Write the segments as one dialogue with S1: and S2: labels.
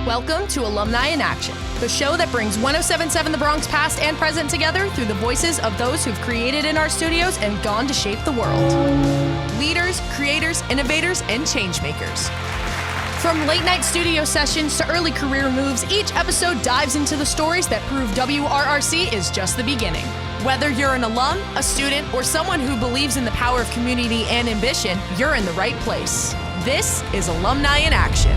S1: Welcome to Alumni in Action, the show that brings 1077 The Bronx past and present together through the voices of those who've created in our studios and gone to shape the world. Leaders, creators, innovators, and changemakers. From late night studio sessions to early career moves, each episode dives into the stories that prove WRRC is just the beginning. Whether you're an alum, a student, or someone who believes in the power of community and ambition, you're in the right place. This is Alumni in Action.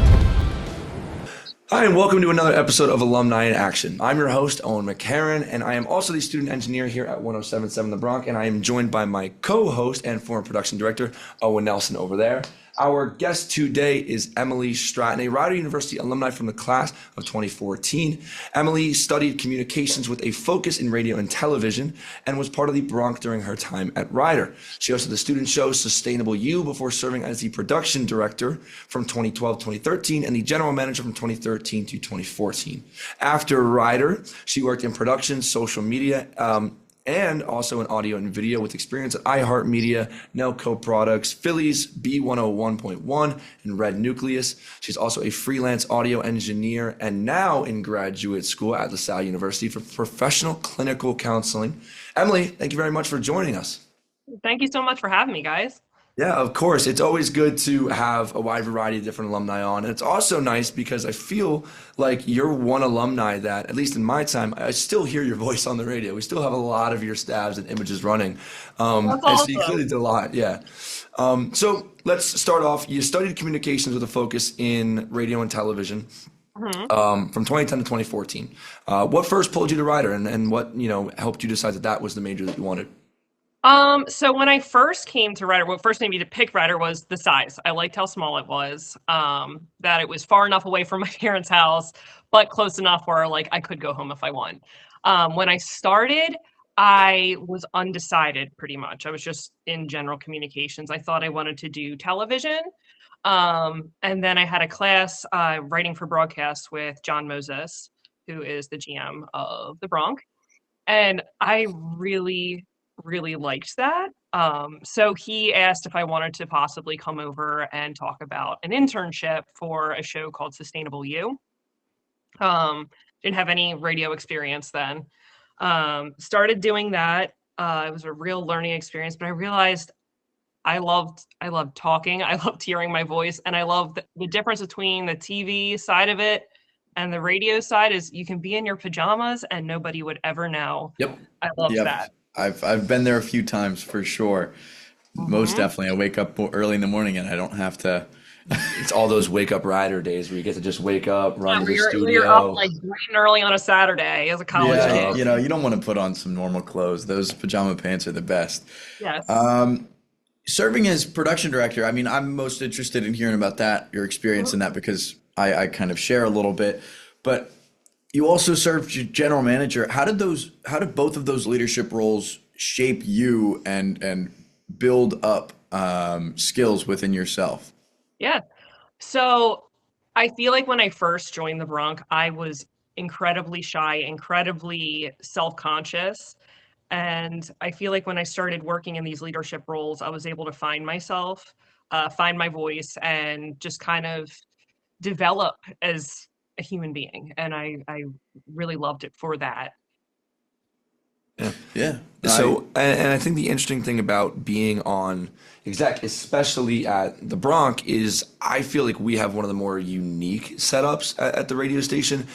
S2: Hi, and welcome to another episode of Alumni in Action. I'm your host, Owen McCarron, and I am also the student engineer here at 1077 The Bronx, and I am joined by my co-host and former production director, Owen Nelson over there. Our guest today is Emily Stratton, a Rider University alumni from the class of 2014. Emily studied communications with a focus in radio and television and was part of the Bronx during her time at Rider. She hosted the student show Sustainable You before serving as the production director from 2012 to 2013 and the general manager from 2013 to 2014. After Rider, she worked in production, social media, and also in audio and video with experience at iHeartMedia, Nelco Products, Phillies, B101.1, and Red Nucleus. She's also a freelance audio engineer and now in graduate school at LaSalle University for professional clinical counseling. Emily, thank you very much for joining us.
S3: Thank you so much for having me, guys.
S2: Yeah, of course. It's always good to have a wide variety of different alumni on. And it's also nice because I feel like you're one alumni that, at least in my time, I still hear your voice on the radio. We still have a lot of your stabs and images running.
S3: That's awesome.
S2: So you clearly did a lot, yeah. So let's start off. You studied communications with a focus in radio and television from 2010 to 2014. What first pulled you to Rider and what helped you decide that that was the major that you wanted?
S3: So when I first came to Rider, what first made me to pick Rider was the size. I liked how small it was, that it was far enough away from my parents' house, but close enough where I could go home if I want. When I started, I was undecided pretty much. I was just in general communications. I thought I wanted to do television. And then I had a class, writing for broadcast with John Moses, who is the GM of the Bronx. And I really liked that. So he asked if I wanted to possibly come over and talk about an internship for a show called Sustainable You. Didn't have any radio experience then. Started doing that. It was a real learning experience, but I realized I loved talking. I loved hearing my voice, and I loved the difference between the TV side of it and the radio side is you can be in your pajamas and nobody would ever know.
S4: Yep.
S3: I loved that.
S4: I've been there a few times for sure. Most definitely. I wake up early in the morning and I don't have to.
S2: It's all those wake up Rider days where you get to just wake up, run to the studio.
S3: You're up bright and early on a Saturday as a college kid.
S4: You don't want to put on some normal clothes. Those pajama pants are the best.
S3: Yes.
S4: Serving as production director, I mean, I'm most interested in hearing about that, your experience in that, because I kind of share a little bit, but you also served general manager. How did both of those leadership roles shape you and build up skills within yourself?
S3: Yeah. So I feel like when I first joined the Bronx, I was incredibly shy, incredibly self-conscious. And I feel like when I started working in these leadership roles, I was able to find myself, find my voice, and just kind of develop as a human being. And I really loved it for that.
S4: Yeah.
S2: So, and I think the interesting thing about being on exec, especially at the Bronx, is I feel like we have one of the more unique setups at the radio station.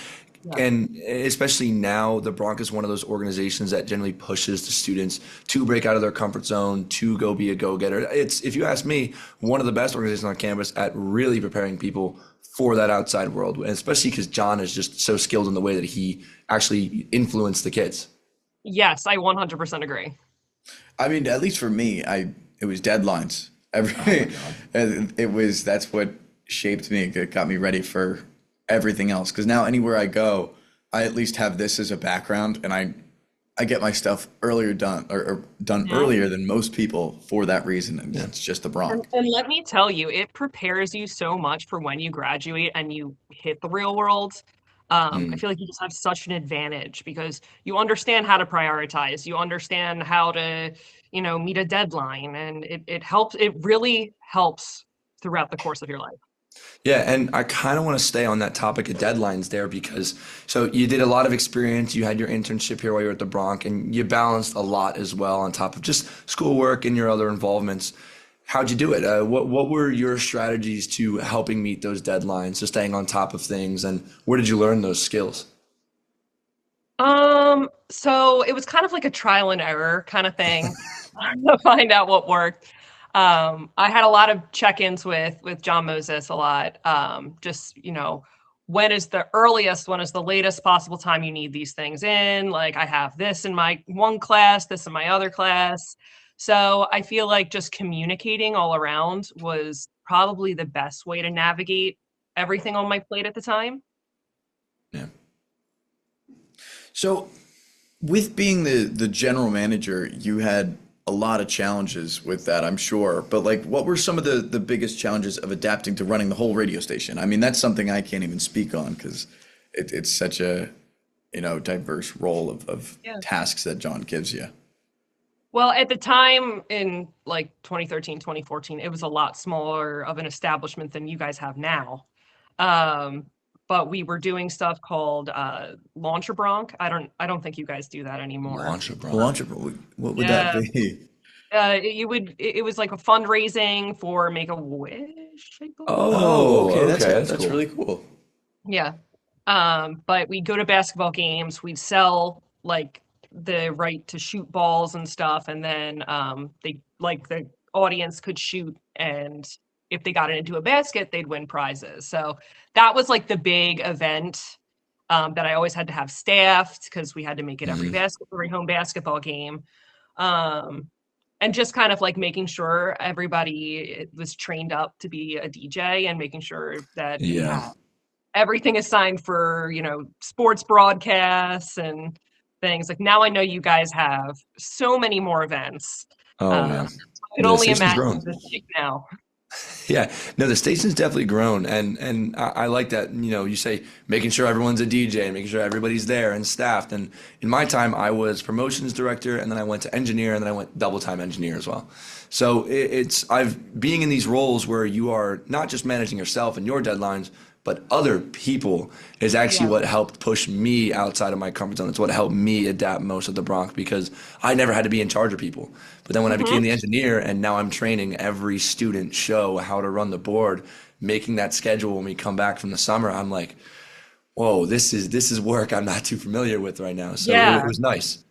S2: Yeah. And especially now, the Bronx is one of those organizations that generally pushes the students to break out of their comfort zone, to go be a go-getter. It's, if you ask me, one of the best organizations on campus at really preparing people for that outside world, and especially because John is just so skilled in the way that he actually influenced the kids.
S3: Yes, I 100% agree.
S4: I mean, at least for me, it was deadlines. That's what shaped me. It got me ready for everything else. Because now anywhere I go, I at least have this as a background, and I get my stuff earlier done or done earlier than most people for that reason. And it's just the Bronx.
S3: And let me tell you, it prepares you so much for when you graduate and you hit the real world. I feel like you just have such an advantage because you understand how to prioritize. You understand how to, meet a deadline, and it helps. It really helps throughout the course of your life.
S2: Yeah, and I kind of want to stay on that topic of deadlines there because so you did a lot of experience. You had your internship here while you were at the Bronx, and you balanced a lot as well on top of just schoolwork and your other involvements. How'd you do it? What were your strategies to helping meet those deadlines, to staying on top of things, and where did you learn those skills?
S3: So it was kind of like a trial and error kind of thing to find out what worked. I had a lot of check-ins with John Moses a lot. Just, when is the earliest, when is the latest possible time you need these things in? Like I have this in my one class, this in my other class. So I feel like just communicating all around was probably the best way to navigate everything on my plate at the time.
S2: Yeah.
S4: So, with being the general manager, you had a lot of challenges with that, I'm sure. But like, what were some of the biggest challenges of adapting to running the whole radio station? I mean, that's something I can't even speak on because it's such a, diverse role of
S3: Yeah.
S4: tasks that John gives you.
S3: Well, at the time in like 2013, 2014, it was a lot smaller of an establishment than you guys have now. Um, but we were doing stuff called Launcher Bronc. I don't think you guys do that anymore.
S2: Launch a Bronx.
S4: Launch, what would that
S3: Yeah.
S4: be?
S3: It was like a fundraising for Make a Wish, I believe.
S4: Oh,
S2: Oh,
S4: okay,
S2: okay, that's
S4: that's
S2: cool.
S4: really cool.
S3: Yeah. But we'd go to basketball games, we'd sell like the right to shoot balls and stuff, and then the audience could shoot, and if they got it into a basket, they'd win prizes. So that was like the big event that I always had to have staffed because we had to make it
S2: Mhm.
S3: every home basketball game. Um, and just kind of like making sure everybody was trained up to be a DJ and making sure that we
S2: Yeah.
S3: had everything assigned for, sports broadcasts and things. Like now I know you guys have so many more events.
S2: Oh yeah.
S3: I can
S2: The
S3: only
S2: station's
S3: imagine
S2: grown.
S3: this like now.
S2: Yeah, no, the station's definitely grown, and I like that. You say making sure everyone's a DJ and making sure everybody's there and staffed. And in my time, I was promotions director, and then I went to engineer, and then I went double time engineer as well. So I've being in these roles where you are not just managing yourself and your deadlines, but other people is actually
S3: Yeah.
S2: what helped push me outside of my comfort zone. It's what helped me adapt most at the Bronx because I never had to be in charge of people. But then when I became
S3: Hmm.
S2: the engineer and now I'm training every student show how to run the board, making that schedule when we come back from the summer, I'm like, whoa, this is work I'm not too familiar with right now. So it
S3: Yeah.
S2: was nice.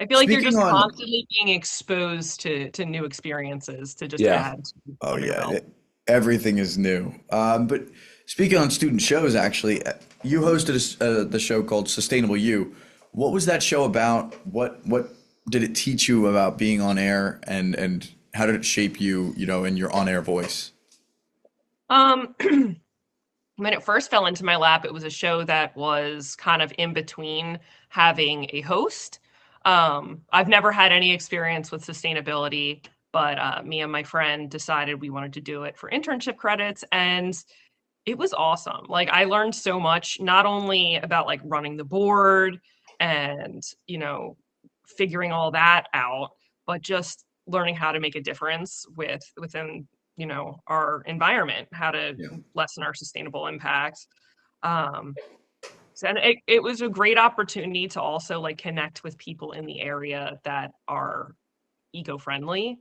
S3: I feel like you're
S4: Speaking
S3: just
S4: on,
S3: constantly being exposed to new experiences to just
S2: Yeah.
S3: add to
S4: oh
S3: on your
S4: yeah,
S3: belt.
S4: everything is new. But speaking on student shows, actually, you hosted the show called Sustainable You. What was that show about? What did it teach you about being on air, and how did it shape you, in your on air voice?
S3: Um, when it first fell into my lap, it was a show that was kind of in between having a host. I've never had any experience with sustainability, but me and my friend decided we wanted to do it for internship credits, and it was awesome. Like I learned so much, not only about like running the board and, figuring all that out, but just learning how to make a difference within, our environment, how to
S2: Yeah.
S3: lessen our sustainable impact. Um, and it was a great opportunity to also like connect with people in the area that are eco-friendly.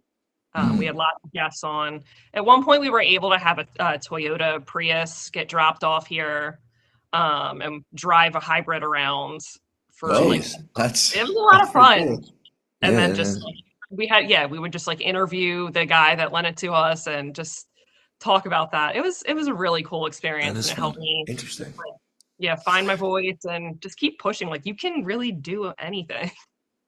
S3: We
S2: Mhm.
S3: had lots of guests on. At one point, we were able to have a Toyota Prius get dropped off here, and drive a hybrid around for like,
S2: Jeez.
S4: That's
S3: it was a lot
S4: that's
S3: of
S4: pretty
S3: fun.
S4: cool.
S3: And
S2: Yeah.
S3: then just like, we would just like interview the guy that lent it to us and just talk about that. It was a really cool
S2: That
S3: experience, and
S2: is
S3: it
S2: fun.
S3: helped me,
S2: Interesting.
S3: yeah, find my voice and just keep pushing. Like you can really do anything.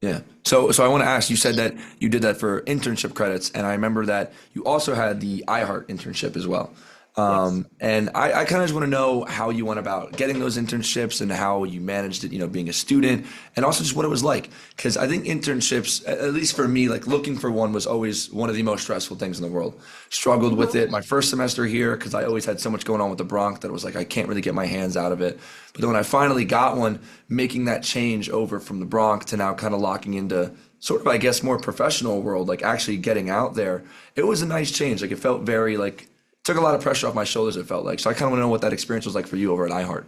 S2: Yeah. So I want to ask, you said that you did that for internship credits, and I remember that you also had the iHeart internship as well.
S3: Yes.
S2: And I kind of just want to know how you went about getting those internships and how you managed it, being a student, and also just what it was like. Because I think internships, at least for me, like looking for one was always one of the most stressful things in the world. Struggled with
S3: Mhm.
S2: it my first semester here because I always had so much going on with the Bronx that it was like I can't really get my hands out of it. But then when I finally got one, making that change over from the Bronx to now kind of locking into sort of, I guess, more professional world, like actually getting out there, it was a nice change. Like it felt very like took a lot of pressure off my shoulders, it felt like. So I kind of want to know what that experience was like for you over at iHeart.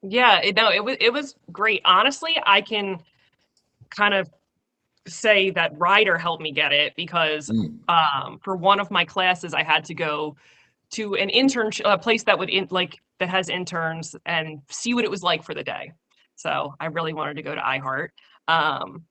S3: Yeah, it was great. Honestly, I can kind of say that Ryder helped me get it because
S2: Mm,
S3: for one of my classes, I had to go to an intern a place that that has interns and see what it was like for the day. So I really wanted to go to iHeart. Um,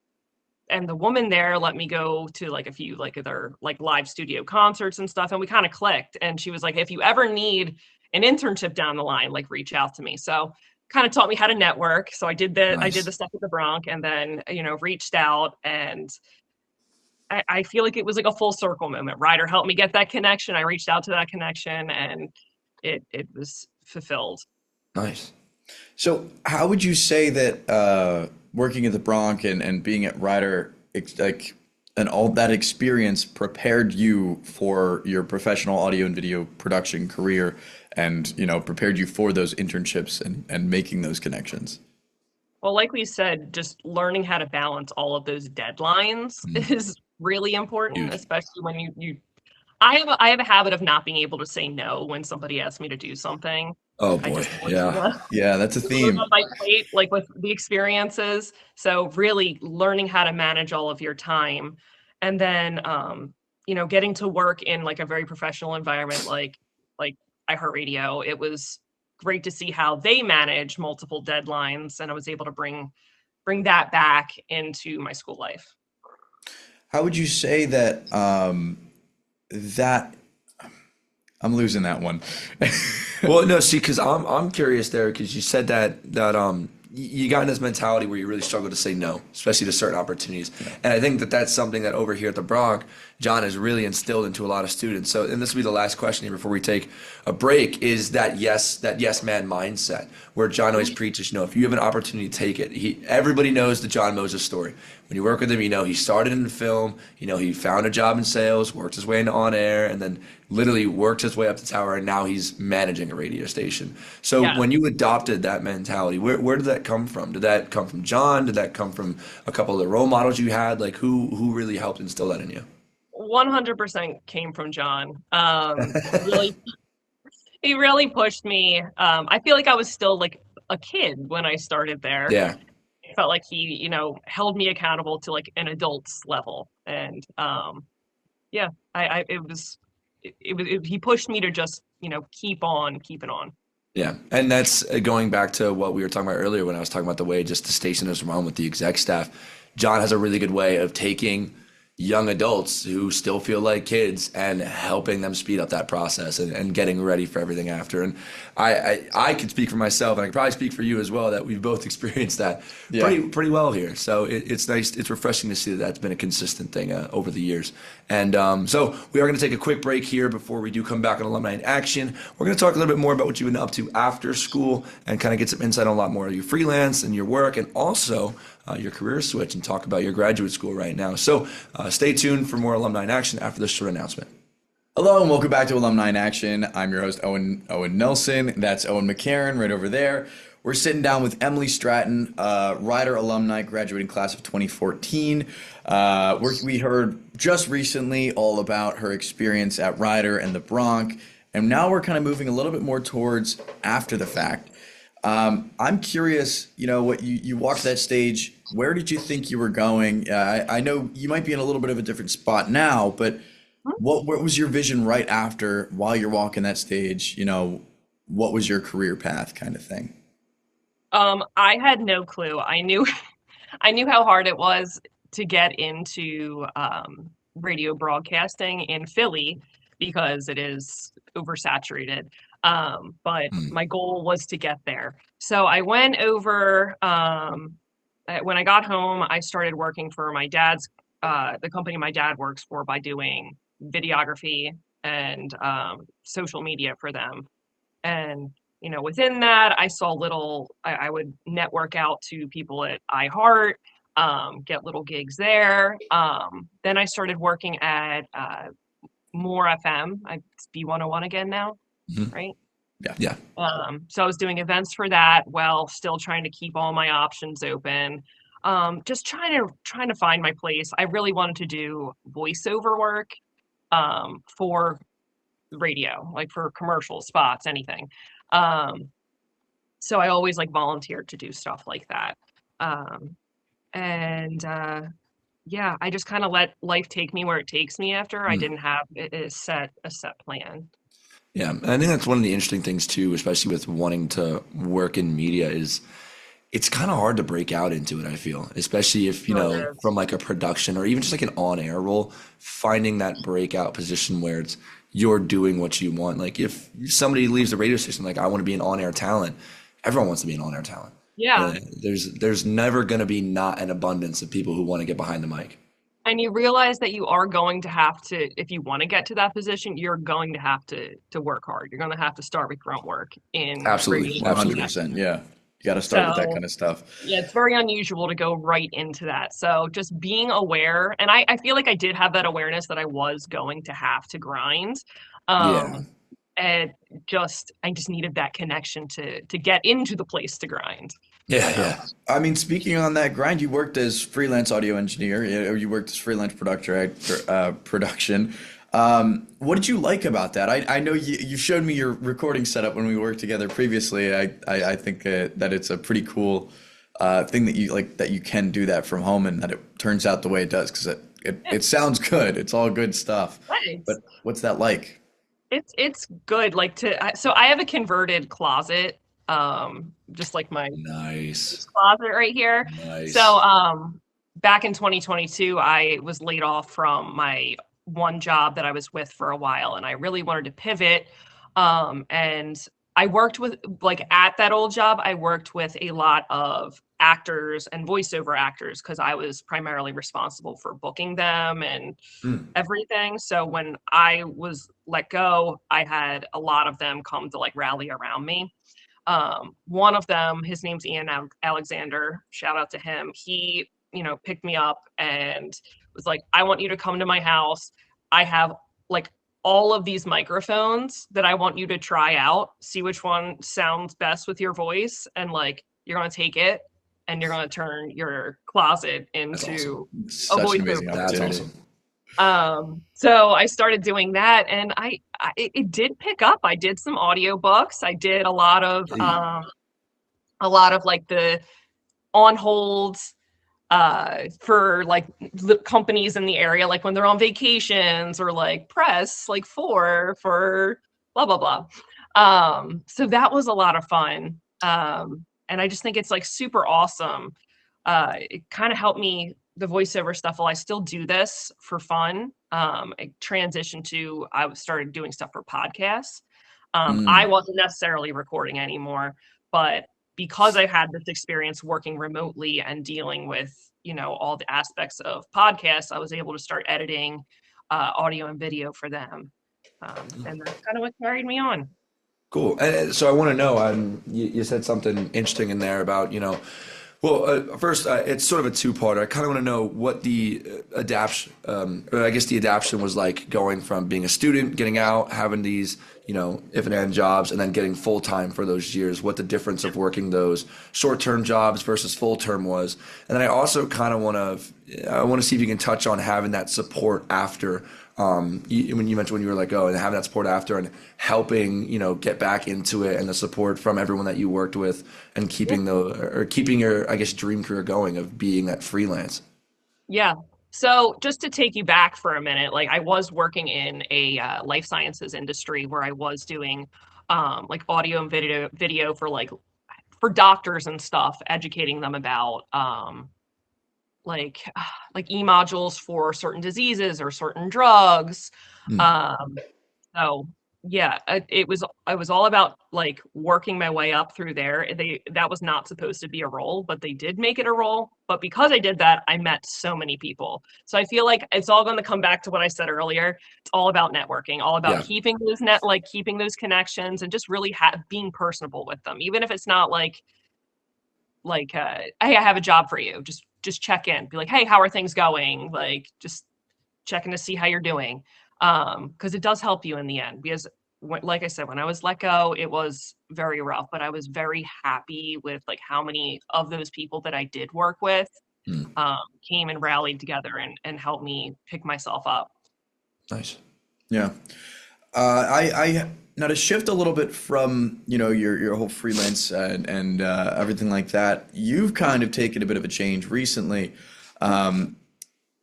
S3: and the woman there let me go to like a few like other like live studio concerts and stuff, and we kind of clicked. And she was like, if you ever need an internship down the line, like reach out to me. So kind of taught me how to network. So I did
S2: nice.
S3: the stuff at the Bronx, and then reached out, and I feel like it was like a full circle moment. Ryder helped me get that connection. I reached out to that connection, and it was fulfilled.
S2: Nice.
S4: So, how would you say that working at the Bronx and being at Ryder, like, and all that experience prepared you for your professional audio and video production career, and prepared you for those internships and making those connections?
S3: Well, like we said, just learning how to balance all of those deadlines
S2: Mm,
S3: is really important,
S2: huge.
S3: especially when you I have a habit of not being able to say no when somebody asks me to do something.
S2: Oh
S3: I
S2: boy.
S3: just want
S2: Yeah.
S3: to
S4: Yeah, that's a
S3: load
S4: theme.
S3: on my plate, like with the experiences. So really learning how to manage all of your time, and then getting to work in like a very professional environment like iHeartRadio. It was great to see how they manage multiple deadlines, and I was able to bring that back into my school life.
S4: How would you say that that I'm losing that one?
S2: Well, no, see, because I'm curious there because you said that you got in this mentality where you really struggle to say no, especially to certain opportunities. And I think that that's something that over here at the Bronx, John has really instilled into a lot of students. So, and this will be the last question here before we take a break, is that yes man mindset where John always preaches, if you have an opportunity, take it. Everybody knows the John Moses story. When you work with him, he started in film, he found a job in sales, worked his way into on air, and then literally worked his way up the tower, and now he's managing a radio station. So
S3: Yeah.
S2: when you adopted that mentality, where did that come from? Did that come from John? Did that come from a couple of the role models you had? Like who really helped instill that in you?
S3: 100% came from John. He really pushed me. I feel like I was still like a kid when I started there.
S2: Yeah.
S3: I felt like he, held me accountable to like an adult's level. And yeah, he pushed me to just, keep on keeping on.
S2: Yeah, and that's going back to what we were talking about earlier when I was talking about the way just the station is run with the exec staff. John has a really good way of taking young adults who still feel like kids and helping them speed up that process and getting ready for everything after. And I could speak for myself, and I could probably speak for you as well, that we've both experienced that
S4: Yeah.
S2: pretty well here. So it's nice, it's refreshing to see that that's been a consistent thing over the years. And so we are going to take a quick break here before we do come back on Alumni in Action. We're going to talk a little bit more about what you've been up to after school and kind of get some insight on a lot more of your freelance and your work, and also your career switch, and talk about your graduate school right now. So stay tuned for more Alumni in Action after this short announcement.
S4: Hello and welcome back to Alumni in Action. I'm your host, Owen Nelson. That's Owen McCarron right over there. We're sitting down with Emily Stratton, Ryder alumni, graduating class of 2014. We heard just recently all about her experience at Ryder and the Bronx, and now we're kind of moving a little bit more towards after the fact. I'm curious, what you walked that stage. Where did you think you were going? I know you might be in a little bit of a different spot now, but what was your vision right after, while you're walking that stage? What was your career path, kind of thing?
S3: I had no clue. I knew I knew how hard it was to get into radio broadcasting in Philly because it is oversaturated. But
S2: Mm,
S3: my goal was to get there. So I went over, when I got home, I started working for the company my dad works for, by doing videography and social media for them. And, within that, I saw I would network out to people at iHeart, get little gigs there. Then I started working at More FM. It's B101 again now,
S2: mhm.
S3: right?
S4: Yeah.
S2: Yeah.
S3: So I was doing events for that while still trying to keep all my options open. Just trying to find my place. I really wanted to do voiceover work for radio, like for commercial spots, anything. So I always like volunteered to do stuff like that. And yeah, I just kind of let life take me where it takes me after. I didn't have a set plan.
S2: Yeah, and I think that's one of the interesting things too, especially with wanting to work in media, is it's kind of hard to break out into it, I feel, especially if, from like a production or even just like an on-air role, finding that breakout position where it's you're doing what you want. Like if somebody leaves the radio station, like I want to be an on-air talent, everyone wants to be an on-air talent.
S3: Yeah.
S2: There's never going to be not an abundance of people who want to get behind the mic.
S3: And you realize that you are going to have to, if you want to get to that position, you're going to have to work hard. You're going to have to start with grunt work in
S2: Absolutely.
S3: radio.
S4: 100%. Yeah. You got to start with that kind of stuff.
S3: Yeah, it's very unusual to go right into that. So just being aware, and I feel like I did have that awareness that I was going to have to grind. And I just needed that connection to get into the place to grind.
S2: Yeah.
S4: I mean, speaking on that grind, you worked as freelance audio engineer, or you worked as freelance production. What did you like about that? I know you showed me your recording setup when we worked together previously. I think that it's a pretty cool thing that you like, that you can do that from home and that it turns out the way it does, because it sounds good. It's all good stuff.
S3: Right.
S4: But what's that like?
S3: It's good. So I have a converted closet, just like my
S2: nice
S3: closet right here.
S2: Nice.
S3: So back in 2022, I was laid off from my one job that I was with for a while, and I really wanted to pivot. And I worked with, like, at that old job, I worked with a lot of actors and voiceover actors because I was primarily responsible for booking them and everything. So when I was let go, I had a lot of them come to like rally around me. One of them, his name's Ian Alexander. Shout out to him. He, picked me up and was like, I want you to come to my house. I have like all of these microphones that I want you to try out, see which one sounds best with your voice. And like, you're going to take it and you're going to turn your closet into a voiceover.
S2: That's awesome.
S3: So I started doing that, and it did pick up. I did some audiobooks. I did a lot of like the on holds for like the companies in the area, like when they're on vacations, or like press like for blah blah blah. So that was a lot of fun. And I just think it's like super awesome. It kind of helped me, the voiceover stuff. While I still do this for fun, I transitioned to, I started doing stuff for podcasts. I wasn't necessarily recording anymore, but because I had this experience working remotely and dealing with, all the aspects of podcasts, I was able to start editing audio and video for them. And that's kind of what carried me on.
S2: Cool. And so I want to know, you said something interesting in there about, first, it's sort of a two-parter. I kind of want to know what the adaptation was like going from being a student, getting out, having these, if and and jobs, and then getting full-time for those years, what the difference of working those short-term jobs versus full-term was. And then I also kind of want to see if you can touch on having that support after, when you mentioned when you were let go, and having that support after and helping, get back into it, and the support from everyone that you worked with, and keeping your, I guess, dream career going of being that freelance. Yeah.
S3: So just to take you back for a minute, like I was working in a life sciences industry where I was doing like audio and video for doctors and stuff, educating them about like e-modules for certain diseases or certain drugs. So yeah, it was all about like working my way up through there. That was not supposed to be a role, but they did make it a role. But because I did that, I met so many people. So I feel like it's all going to come back to what I said earlier. It's all about networking, all about keeping those connections, and just really being personable with them, even if it's not like hey, I have a job for you. Just check in, be like, hey, how are things going? Like, just checking to see how you're doing. Because it does help you in the end, because like I said, when I was let go, it was very rough, but I was very happy with like how many of those people that I did work with came and rallied together and helped me pick myself up.
S2: Nice.
S4: Yeah. I now to shift a little bit from your whole freelance and everything like that. You've kind of taken a bit of a change recently.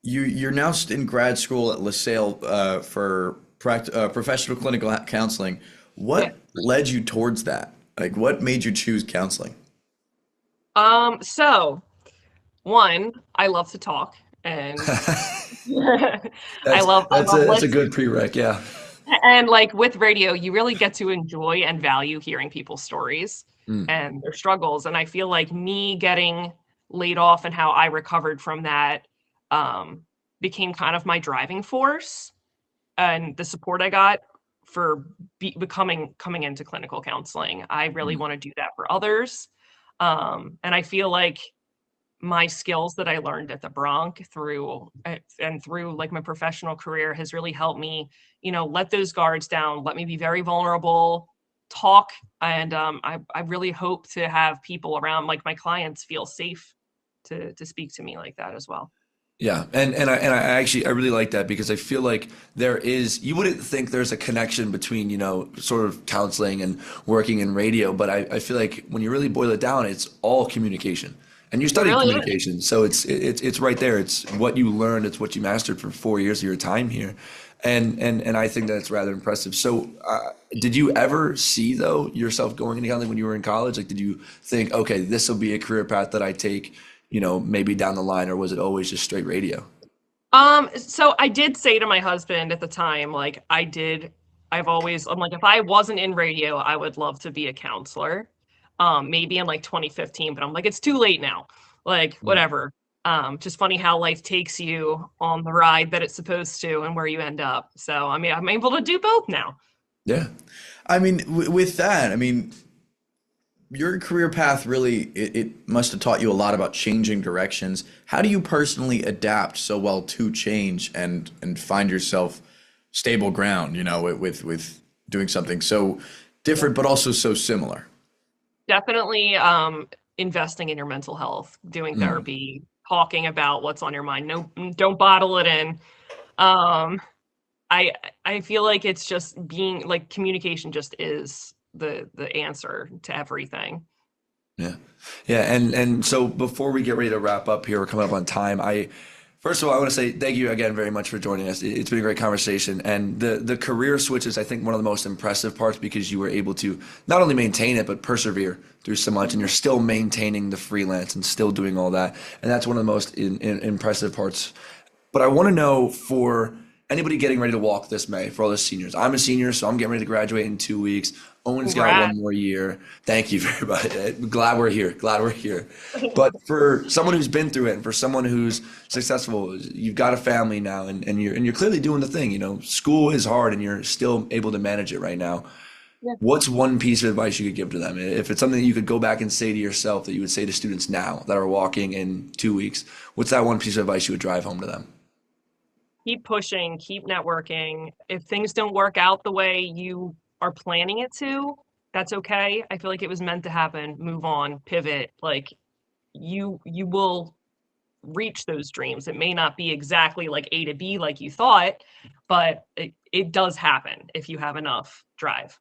S4: You're now in grad school at LaSalle for professional clinical counseling. What led you towards that? Like, what made you choose counseling?
S3: So one, I love to talk, and I love
S2: That's a
S3: listening.
S2: good prereq, yeah.
S3: And like with radio, you really get to enjoy and value hearing people's stories
S2: Mm,
S3: and their struggles. And I feel like me getting laid off and how I recovered from that um, became kind of my driving force, and the support I got for becoming coming into clinical counseling. I really
S2: mm,
S3: want to do that for others. And I feel like my skills that I learned at the Bronx and through like my professional career has really helped me, let those guards down, let me be very vulnerable, talk, and I really hope to have people around, like my clients, feel safe to speak to me like that as well.
S2: yeah, and I actually I really like that because I feel like you wouldn't think there's a connection between, sort of counseling and working in radio, but I feel like when you really boil it down, it's all communication. And you
S3: It
S2: studied
S3: really is.
S2: communication, so it's right there. It's what you learned, it's what you mastered for 4 years of your time here. And I think that's rather impressive. So, did you ever see though yourself going into counseling when you were in college? Like, did you think, okay, this will be a career path that I take, maybe down the line, or was it always just straight radio?
S3: So I did say to my husband at the time, like I'm like, if I wasn't in radio, I would love to be a counselor. Maybe in like 2015, but I'm like, it's too late now. Like,
S2: Mm.
S3: whatever. Just funny how life takes you on the ride that it's supposed to and where you end up. So, I mean, I'm able to do both now.
S2: Yeah.
S4: I mean, with that, I mean, your career path really it must have taught you a lot about changing directions. How do you personally adapt so well to change and find yourself stable ground, with doing something so different but also so similar?
S3: Definitely investing in your mental health, doing
S2: Mm.
S3: therapy, talking about what's on your mind. No, don't bottle it in. Um, I I feel like it's just being like communication just is the answer to everything.
S2: Yeah. Yeah. And so before we get ready to wrap up here, we're coming up on time. First of all, I want to say thank you again very much for joining us. It's been a great conversation. And the career switch is, I think, one of the most impressive parts because you were able to not only maintain it, but persevere through so much. And you're still maintaining the freelance and still doing all that. And that's one of the most impressive parts. But I want to know for anybody getting ready to walk this May, for all the seniors. I'm a senior, so I'm getting ready to graduate in 2 weeks. Owen's got
S3: Congrats.
S2: one more year. Thank you very much. Glad we're here. Glad we're here. But for someone who's been through it, and for someone who's successful, you've got a family now, and you're clearly doing the thing. School is hard, and you're still able to manage it right now. What's one piece of advice you could give to them? If it's something that you could go back and say to yourself that you would say to students now that are walking in 2 weeks, what's that one piece of advice you would drive home to them?
S3: Keep pushing, keep networking. If things don't work out the way you are planning it to, that's okay. I feel like it was meant to happen. Move on, pivot. Like you will reach those dreams. It may not be exactly like A to B like you thought, but it does happen if you have enough drive.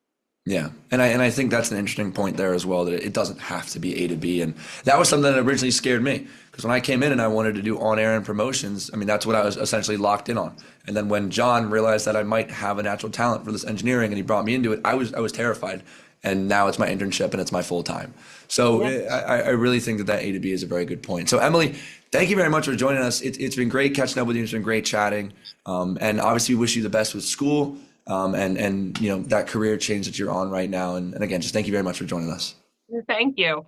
S2: Yeah, and I think that's an interesting point there as well, that it doesn't have to be A to B, and that was something that originally scared me because when I came in and I wanted to do on air and promotions, I mean that's what I was essentially locked in on. And then when John realized that I might have a natural talent for this engineering and he brought me into it, I was terrified. And now it's my internship and it's my full time. So
S3: Yeah.
S2: I really think that A to B is a very good point. So Emily, thank you very much for joining us. It's been great catching up with you. It's been great chatting, and obviously we wish you the best with school. And that career change that you're on right now. And again, just thank you very much for joining us.
S3: Thank you.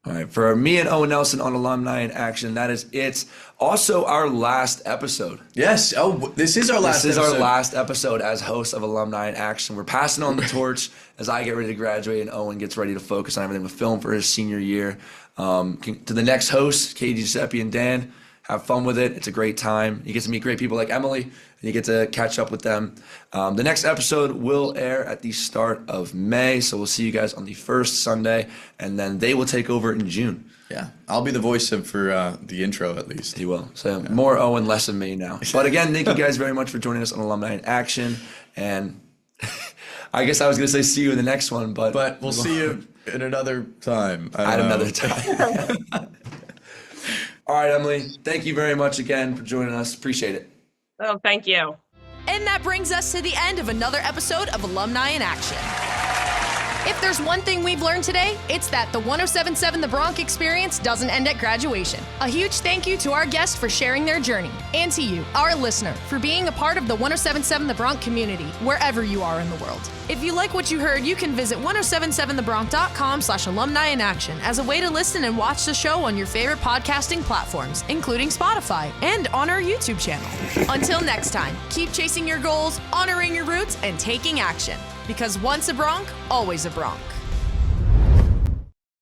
S2: All right, for me and Owen Nelson on Alumni in Action, that is it. Also, our last episode.
S4: Yes. Oh, this is our last
S2: This is our
S4: episode.
S2: last episode as hosts of Alumni in Action. We're passing on the torch as I get ready to graduate and Owen gets ready to focus on everything with film for his senior year. To the next hosts, Katie, Giuseppe, and Dan, have fun with it. It's a great time. You get to meet great people like Emily, and you get to catch up with them. The next episode will air at the start of May, so we'll see you guys on the first Sunday, and then they will take over in June.
S4: Yeah, I'll be the voice for the intro at least.
S2: He will. So more Owen, less of me now. But again, thank you guys very much for joining us on Alumni in Action, and I guess I was going to say see you in the next one,
S4: But we'll see you in another time.
S2: at another time. All right, Emily, thank you very much again for joining us. Appreciate it.
S3: Oh, thank you.
S1: And that brings us to the end of another episode of Alumni in Action. If there's one thing we've learned today, it's that the 1077 The Bronx experience doesn't end at graduation. A huge thank you to our guests for sharing their journey, and to you, our listener, for being a part of the 1077 The Bronx community, wherever you are in the world. If you like what you heard, you can visit 1077thebronx.com/alumni in action as a way to listen and watch the show on your favorite podcasting platforms, including Spotify, and on our YouTube channel. Until next time, keep chasing your goals, honoring your roots, and taking action. Because once a Bronx, always a Bronx.